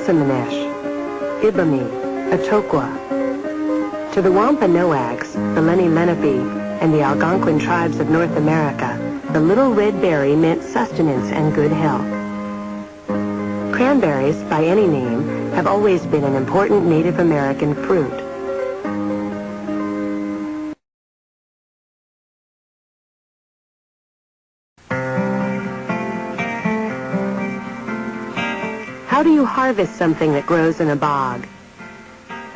Sasamanesh, Ibami, Atokwa. To the Wampanoags, the Lenni Lenape, and the Algonquin tribes of North America, the little red berry meant sustenance and good health. Cranberries, by any name, have always been an important Native American fruit. How do you harvest something that grows in a bog?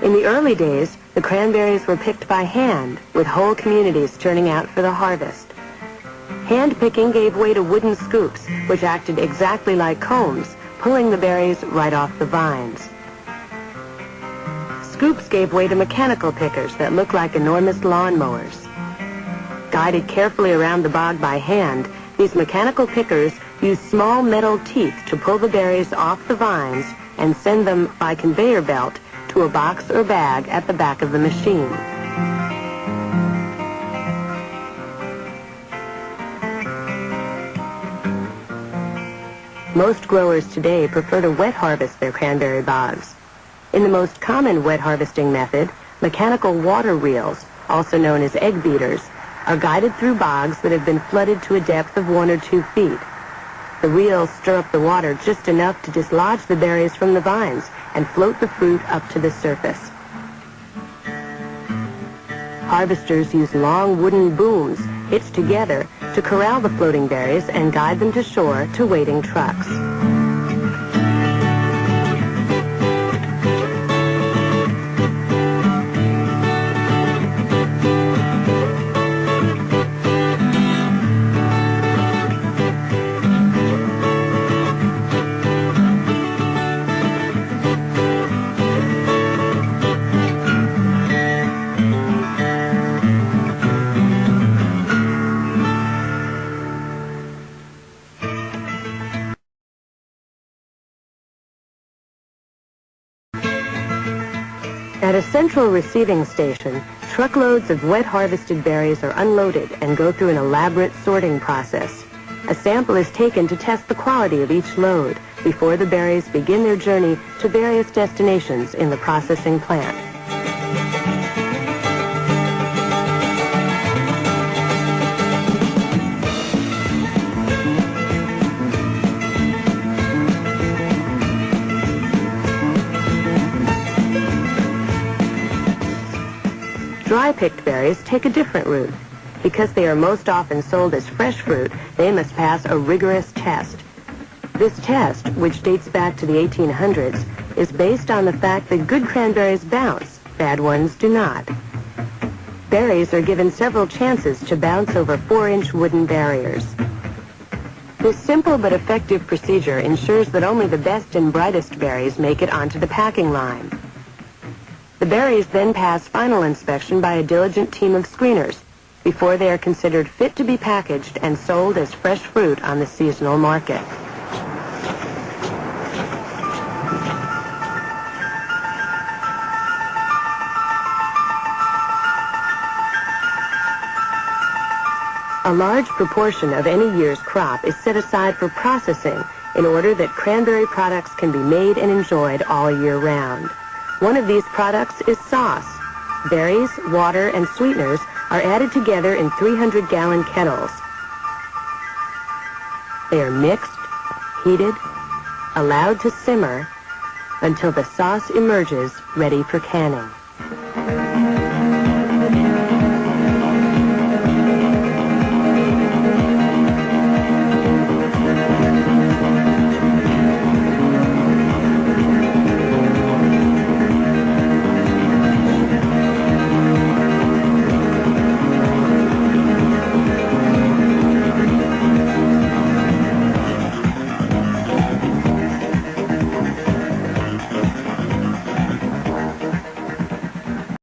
In the early days, the cranberries were picked by hand, with whole communities turning out for the harvest. Hand picking gave way to wooden scoops, which acted exactly like combs, pulling the berries right off the vines. Scoops gave way to mechanical pickers that looked like enormous lawnmowers. Guided carefully around the bog by hand, these mechanical pickers used small metal teeth to pull the berries off the vines and send them by conveyor belt to a box or bag at the back of the machine. Most growers today prefer to wet harvest their cranberry bogs. In the most common wet harvesting method, mechanical water reels, also known as egg beaters, are guided through bogs that have been flooded to a depth of 1 or 2 feet. The reels stir up the water just enough to dislodge the berries from the vines and float the fruit up to the surface. Harvesters use long wooden booms hitched together to corral the floating berries and guide them to shore to waiting trucks. At a central receiving station, truckloads of wet harvested berries are unloaded and go through an elaborate sorting process. A sample is taken to test the quality of each load before the berries begin their journey to various destinations in the processing plant. Dry-picked berries take a different route. Because they are most often sold as fresh fruit, they must pass a rigorous test. This test, which dates back to the 1800s, is based on the fact that good cranberries bounce, bad ones do not. Berries are given several chances to bounce over 4-inch wooden barriers. This simple but effective procedure ensures that only the best and brightest berries make it onto the packing line. The berries then pass final inspection by a diligent team of screeners before they are considered fit to be packaged and sold as fresh fruit on the seasonal market. A large proportion of any year's crop is set aside for processing in order that cranberry products can be made and enjoyed all year round. One of these products is sauce. Berries, water, and sweeteners are added together in 300-gallon kettles. They are mixed, heated, allowed to simmer until the sauce emerges ready for canning.